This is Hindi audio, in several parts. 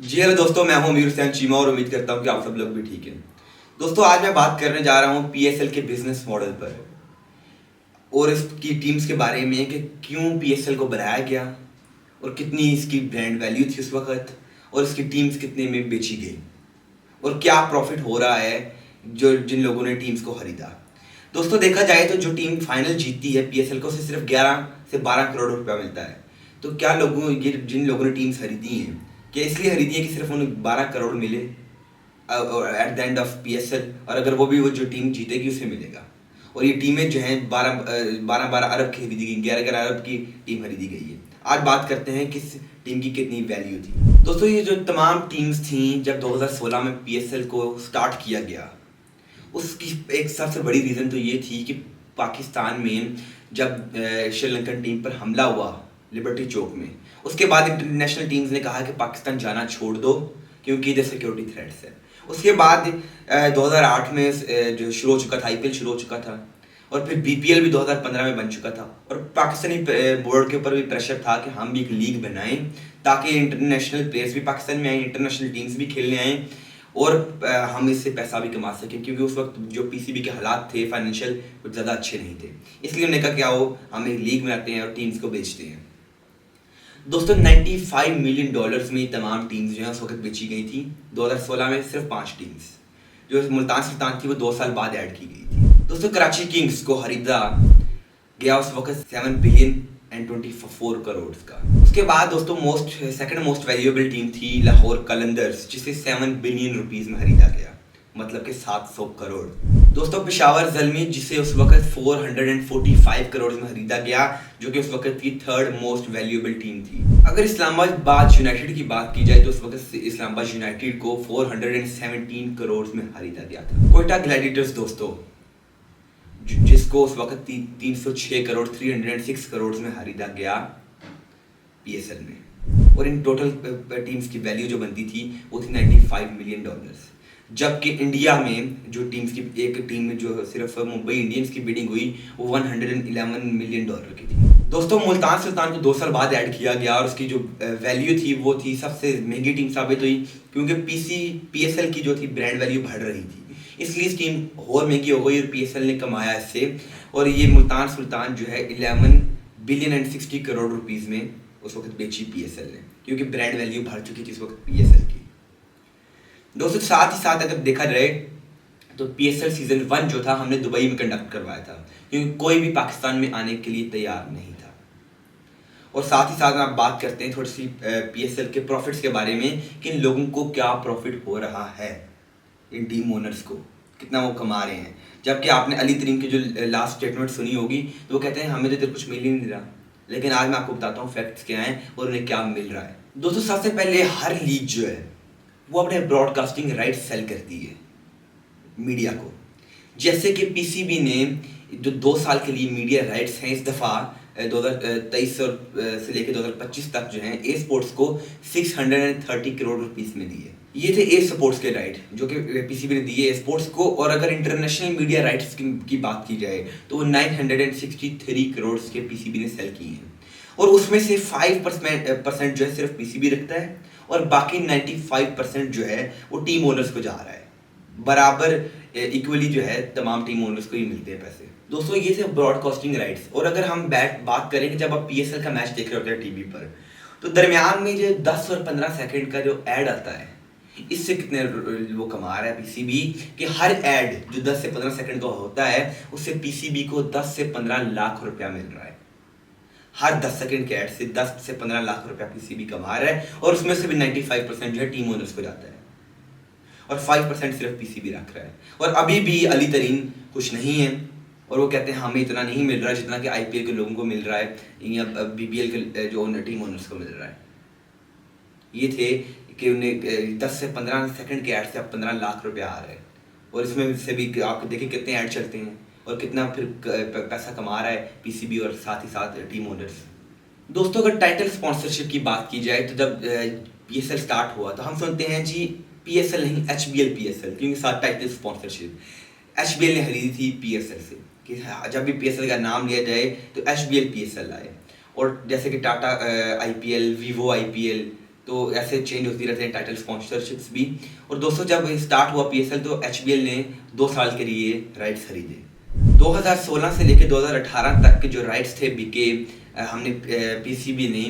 जी हेलो दोस्तों, मैं हूं अमीर हुसैन चीमा और उम्मीद करता हूं कि आप सब लोग भी ठीक हैं। दोस्तों, आज मैं बात करने जा रहा हूं पीएसएल के बिजनेस मॉडल पर और इसकी टीम्स के बारे में कि क्यों पीएसएल को बनाया गया और कितनी इसकी ब्रांड वैल्यू थी उस वक्त और इसकी टीम्स कितने में बेची गई और क्या प्रॉफिट हो रहा है जो जिन लोगों ने टीम्स को खरीदा। दोस्तों, देखा जाए तो जो टीम फाइनल जीतती है पीएसएल को, उसे सिर्फ 11 से 12 करोड़ रुपया मिलता है। तो क्या लोगों ये जिन लोगों ने टीम्स खरीदी हैं, क्या इसलिए खरीदी है कि सिर्फ उन्हें 12 करोड़ मिले at the end of PSL, और अगर वो जो टीम जीतेगी उसे मिलेगा। और ये टीमें जो हैं 12 अरब की खरीदी गई, 11 अरब की टीम खरीदी गई है। आज बात करते हैं किस टीम की कितनी वैल्यू थी। दोस्तों, ये जो तमाम टीम्स थी जब 2016 में पीएसएल को स्टार्ट किया गया, उसकी एक सबसे बड़ी रीज़न तो ये थी कि पाकिस्तान में जब श्रीलंकन टीम पर हमला हुआ लिबर्टी चौक में, उसके बाद इंटरनेशनल टीम्स ने कहा कि पाकिस्तान जाना छोड़ दो क्योंकि इधर सिक्योरिटी थ्रेट्स है। उसके बाद 2008 में जो शुरू हो चुका था, आईपीएल शुरू हो चुका था और फिर बीपीएल भी 2015 में बन चुका था और पाकिस्तानी बोर्ड के ऊपर भी प्रेशर था कि हम भी एक लीग बनाएं ताकि इंटरनेशनल प्लेयर्स भी पाकिस्तान में आए, इंटरनेशनल टीम्स भी खेलने आएँ और हम इससे पैसा भी कमा सकें, क्योंकि उस वक्त जो पीसीबी के हालात थे फाइनेंशियल कुछ ज़्यादा अच्छे नहीं थे। इसलिए उन्होंने कहा क्या हो, हम एक लीग बनाते हैं और टीम्स को बेचते हैं। दोस्तों, 95 मिलियन डॉलर्स में तमाम टीम्स जो है उस वक्त बेची गई थी। 2016 में सिर्फ 5 टीम्स, जो मुल्तान सुल्तान थी, वो 2 साल बाद ऐड की गई थी। दोस्तों, कराची किंग्स को खरीदा गया उस वक्त 7 बिलियन एंड 24 करोड़ का। उसके बाद दोस्तों सेकंड मोस्ट वैल्यूएबल टीम थी लाहौर कलंदर्स, जिसे 7 बिलियन रुपीस में खरीदा गया, मतलब कि 700 करोड़। दोस्तों, पेशावर ज़ल्मी, जिसे उस वक्त 445 करोड़ में खरीदा गया, जो कि उस वक्त की थर्ड मोस्ट वैल्यूएबल टीम थी। अगर इस्लामाबाद यूनाइटेड की बात की जाए तो उस वक्त इस्लामाबाद यूनाइटेड को 417 करोड़ में खरीदा गया था। कोयटा ग्लैडिएटर्स दोस्तों, जिसको उस वक्त 306 करोड़ 306 करोड़ में खरीदा गया पीएसएल में, और इन टोटल टीम्स की वैल्यू जो बनती थी वो थी 95 मिलियन डॉलर्स। जबकि इंडिया में जो टीम्स की एक टीम में जो सिर्फ मुंबई इंडियंस की बिडिंग हुई वो 111 मिलियन डॉलर की थी। दोस्तों, मुल्तान सुल्तान को 2 साल बाद ऐड किया गया और उसकी जो वैल्यू थी वो थी सबसे महंगी टीम साबित हुई, क्योंकि पीएसएल की जो थी ब्रांड वैल्यू बढ़ रही थी, इसलिए इस टीम और महंगी हो गई और पीएसएल ने कमाया इससे। और ये मुल्तान सुल्तान जो है 11 बिलियन एंड 60 करोड़ रुपीस में उस वक्त बेची पीएसएल ने, क्योंकि ब्रांड वैल्यू बढ़ चुकी थी इस वक्त पीएसएल की। दोस्तों, साथ ही साथ अगर देखा जाए तो पीएसएल सीजन 1 जो था हमने दुबई में कंडक्ट करवाया था, क्योंकि कोई भी पाकिस्तान में आने के लिए तैयार नहीं था। और साथ ही साथ आप बात करते हैं थोड़ी सी पीएसएल के प्रॉफिट्स के बारे में कि इन लोगों को क्या प्रॉफिट हो रहा है, इन टीम ओनर्स को कितना वो कमा रहे हैं। जबकि आपने अली तरीन की जो लास्ट स्टेटमेंट सुनी होगी तो वो कहते हैं हमें तो इधर कुछ मिल ही नहीं रहा, लेकिन आज मैं आपको बताता हूँ फैक्ट्स क्या हैं और उन्हें क्या मिल रहा है। दोस्तों, सबसे पहले हर लीग जो है वो अपने ब्रॉडकास्टिंग राइट्स सेल करती है मीडिया को। जैसे कि पीसीबी ने जो 2 साल के लिए मीडिया राइट्स हैं इस दफ़ा 2023 से लेकर 2025 तक जो हैं ए स्पोर्ट्स को 630 करोड़ रुपीस में दिए। ये थे ए स्पोर्ट्स के राइट जो कि पीसीबी ने दिए ए स्पोर्ट्स को। और अगर इंटरनेशनल मीडिया राइट्स की बात की जाए तो वो 963 करोड़ के पीसीबी ने सेल किए हैं, और उसमें से 5% जो है सिर्फ पीसीबी रखता है और बाकी 95% जो है वो टीम ओनर्स को जा रहा है। बराबर इक्वली जो है तमाम टीम ओनर्स को ही मिलते हैं पैसे। दोस्तों, ये थे ब्रॉडकास्टिंग राइट्स। और अगर हम बात करें कि जब आप पीएसएल का मैच देख रहे होते हैं टीवी पर, तो दरमियान में जो 10 और 15 सेकंड का जो ऐड आता है, इससे कितने वो कमा रहा है पीसीबी कि हर ऐड जो 10 से 15 सेकंड का होता है उससे पीसीबी को 10 से 15 लाख रुपया मिल रहा है। हर 10 सेकंड के ऐड से 10 से 15 लाख रुपया पीसीबी कमा रहा है, और उसमें से भी 95% जो है टीम ओनर्स को जाता है और 5% सिर्फ पीसीबी रख रहा है। और अभी भी अली तरीन कुछ नहीं है और वो कहते हैं हमें इतना नहीं मिल रहा जितना कि आईपीएल के लोगों को मिल रहा है या बीपीएल के जो टीम ओनर्स को मिल रहा है। ये थे कि उन्हें 10 से 15 सेकंड के ऐड से अब 15 लाख रुपया आ रहा है, और इसमें से भी आप देखिए कितने ऐड चलते हैं और कितना फिर पैसा कमा रहा है पीसीबी और साथ ही साथ टीम ओनर्स। दोस्तों, अगर टाइटल स्पॉन्सरशिप की बात की जाए तो जब पीएसएल स्टार्ट हुआ तो हम सुनते हैं जी पीएसएल नहीं एचबीएल पीएसएल, क्योंकि साथ टाइटल स्पॉन्सरशिप एचबीएल ने खरीदी थी पीएसएल से कि जब भी पीएसएल का नाम लिया जाए तो एचबीएल पीएसएल आए। और जैसे कि टाटा आईपीएल, वीवो आईपीएल, तो ऐसे चेंज होती रहती हैं टाइटल स्पॉन्सरशिप्स भी। और दोस्तों जब स्टार्ट हुआ पीएसएल तो एचबीएल ने 2 साल के लिए राइट्स खरीदे। 2016 से लेकर 2018 तक के जो राइट्स थे बिके, हमने पीसीबी ने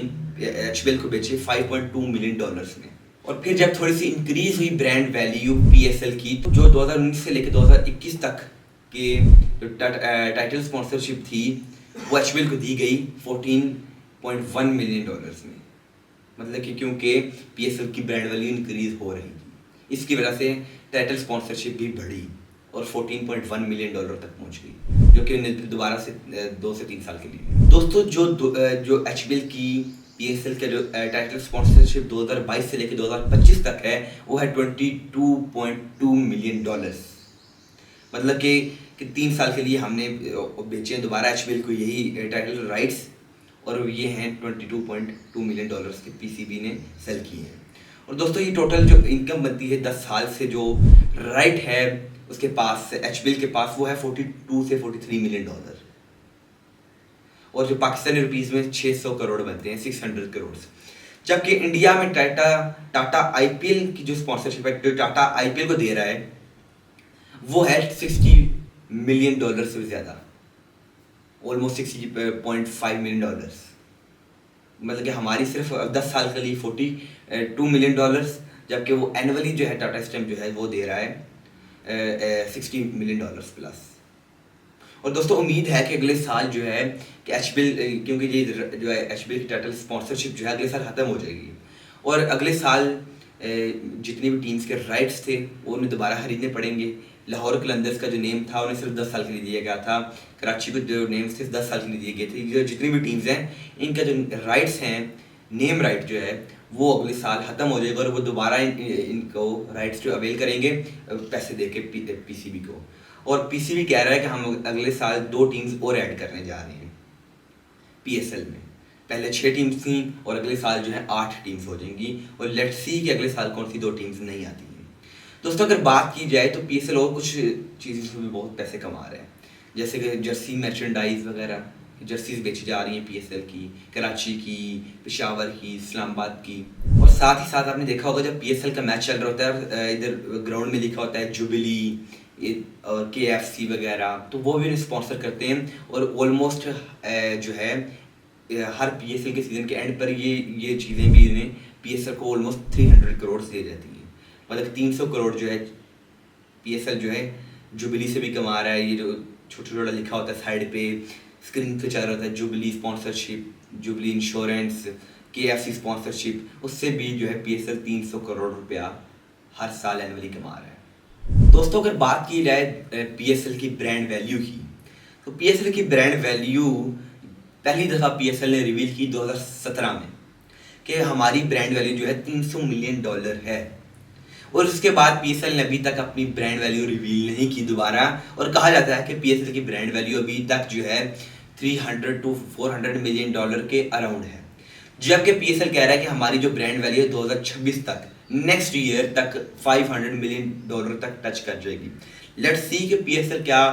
एचबीएल को बेचे $5.2 मिलियन में। और फिर जब थोड़ी सी इंक्रीज हुई ब्रांड वैल्यू पीएसएल की, तो जो 2019 से लेकर 2021 तक के जो टाइटल स्पॉन्सरशिप थी वो एचबीएल को दी गई $14.1 मिलियन में। मतलब कि क्योंकि पीएसएल की ब्रांड वैल्यू इंक्रीज हो रही थी, इसकी वजह से टाइटल स्पॉन्सरशिप भी बढ़ी और $14.1 मिलियन तक पहुंच गई, जो कि दोबारा से 2 से 3 साल के लिए। दोस्तों जो एचबीएल की पीएसएल का जो टाइटल स्पॉन्सरशिप 2022 से लेकर 2025 तक है वो है $22.2 मिलियन। मतलब कि 3 साल के लिए हमने बेचे दोबारा एचबीएल को यही टाइटल राइट्स, और ये हैं $22.2 मिलियन के पीसीबी ने सेल किए हैं। और दोस्तों ये टोटल जो इनकम बनती है 10 साल से जो राइट है उसके पास एचबीएल के पास वो है $42 से $43 मिलियन। और जो पाकिस्तानी रुपीस में 600 करोड़ बनते हैं, 600 करोड़। जबकि इंडिया में टाटा आईपीएल की जो स्पॉन्सरशिप है, जो टाटा आईपीएल को दे रहा है वो है $60 मिलियन से भी ज़्यादा, ऑलमोस्ट $60.5 मिलियन। मतलब कि हमारी सिर्फ 10 साल के लिए $42 मिलियन, जबकि वो एनुअली जो है टाटा स्टील जो है वो दे रहा है $60 मिलियन प्लस। और दोस्तों उम्मीद है कि अगले साल जो है कि एचबीएल, क्योंकि ये जो है एचबीएल की टाइटल स्पॉन्सरशिप जो है अगले साल ख़त्म हो जाएगी, और अगले साल जितनी भी टीम्स के राइट्स थे वो उन्हें दोबारा खरीदने पड़ेंगे। लाहौर कलंदर्स का जो नेम था उन्हें सिर्फ 10 साल के लिए दिया गया था, कराची को जो नेम्स थे 10 साल के लिए दिए गए थे। जो जितनी भी टीम्स हैं इनका जो राइट्स हैं, नेम राइट जो है वो अगले साल ख़त्म हो जाएगा और वो दोबारा इनको राइट्स जो अवेल करेंगे पैसे दे के पीसीबी को। और पीसीबी कह रहा है कि हम अगले साल 2 टीम्स और ऐड करने जा रहे हैं पीएसएल में। पहले 6 टीम्स थी और अगले साल जो है 8 टीम्स हो जाएंगी, और लेट्स सी कि अगले साल कौन सी 2 टीम्स नहीं आती हैं। दोस्तों अगर बात की जाए तो पीएसएल और कुछ चीज़ों से भी बहुत पैसे कमा रहे हैं, जैसे कि जर्सी मर्चेंडाइज वगैरह, जर्सीज बेची जा रही हैं पीएसएल की, कराची की, पेशावर की, इस्लामाबाद की। और साथ ही साथ आपने देखा होगा जब पीएसएल का मैच चल रहा होता है इधर ग्राउंड में लिखा होता है जुबिली और केएफसी वगैरह, तो वो भी उन्हें स्पॉन्सर करते हैं। और ऑलमोस्ट जो है हर पीएसएल के सीज़न के एंड पर ये चीज़ें भी इन्हें पीएसएल को ऑलमोस्ट 300 करोड़ दे जाती हैं। मतलब 300 करोड़ जो है पीएसएल जो है जुबिली से भी कमा रहा है। ये जो छोटा छोटा लिखा होता है साइड पे, स्क्रीन पे चल रहा था jubilee sponsorship, jubilee insurance, KFC sponsorship, उससे भी जो है पीएसएल 300 करोड़ रुपया हर साल एनुअली कमा रहा है। दोस्तों अगर बात की जाए पीएसएल की ब्रांड वैल्यू की, तो पीएसएल की ब्रांड वैल्यू पहली दफ़ा पीएसएल ने रिवील की 2017 में कि हमारी ब्रांड वैल्यू जो है $300 मिलियन है। और उसके बाद पीएसएल ने अभी तक अपनी ब्रांड वैल्यू रिवील नहीं की दोबारा, और कहा जाता है कि पीएसएल की ब्रांड वैल्यू अभी तक जो है $300 to $400 मिलियन के अराउंड है। जबकि पीएसएल कह रहा है कि हमारी जो ब्रांड वैल्यू है 2026 तक, नेक्स्ट ईयर तक $500 मिलियन तक टच कर जाएगी। लेट्स सी कि पीएसएल क्या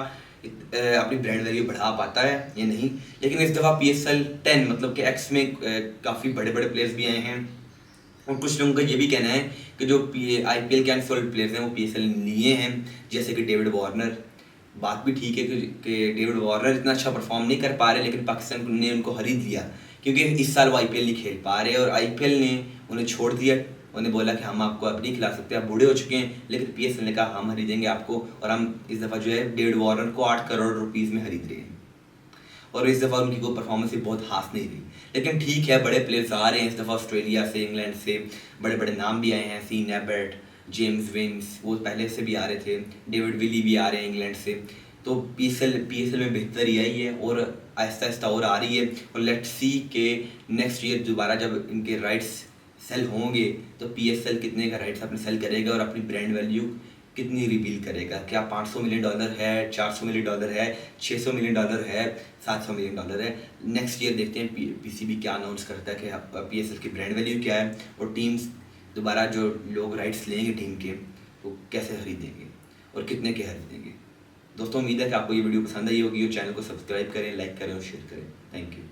अपनी ब्रांड वैल्यू बढ़ा पाता है या नहीं। लेकिन इस दफ़ा पीएसएल 10 मतलब कि एक्स में काफ़ी बड़े बड़े प्लेयर्स भी आए हैं, और कुछ लोगों का ये भी कहना है कि जो आईपीएल के अनसोल्ड प्लेयर्स हैं वो पीएसएल लिए हैं, जैसे कि डेविड वार्नर। बात भी ठीक है कि डेविड वार्नर इतना अच्छा परफॉर्म नहीं कर पा रहे, लेकिन पाकिस्तान ने उनको खरीद लिया क्योंकि इस साल वो आईपीएल नहीं खेल पा रहे, और आईपीएल ने उन्हें छोड़ दिया। उन्हें बोला कि हम आपको अब नहीं खिला सकते, आप बूढ़े हो चुके हैं। लेकिन पीएसएल ने कहा हम खरीदेंगे आपको, और हम इस दफ़ा जो है डेविड वार्नर को 8 करोड़ रुपीज़ में खरीद रहे हैं। और इस दफ़ा उनकी कोई परफॉर्मेंस भी बहुत खास नहीं रही, लेकिन ठीक है बड़े प्लेयर्स आ रहे हैं इस दफ़ा, ऑस्ट्रेलिया से, इंग्लैंड से बड़े बड़े नाम भी आए हैं, सीन एबर्ट, जेम्स विंस, वो पहले से भी आ रहे थे, डेविड विली भी आ रहे हैं इंग्लैंड से। तो पीएसएल में बेहतरी आई है और आहिस्ता आहिस्ता और आ रही है। और लेट्स सी के नेक्स्ट ईयर दोबारा जब इनके राइट्स सेल होंगे तो पीएसएल कितने का राइट्स अपने सेल करेगा और अपनी ब्रांड वैल्यू कितनी रिवील करेगा। क्या $500 मिलियन है, $400 मिलियन है, $600 मिलियन है, $700 मिलियन है। नेक्स्ट ईयर देखते हैं पीसीबी क्या अनाउंस करता है कि पीएसएल की ब्रांड वैल्यू क्या है, और टीम्स दोबारा जो लोग राइट्स लेंगे टीम के वो कैसे खरीदेंगे और कितने के खरीदेंगे। दोस्तों उम्मीद है कि आपको ये वीडियो पसंद आई होगी, और चैनल को सब्सक्राइब करें, लाइक करें और शेयर करें। Thank you.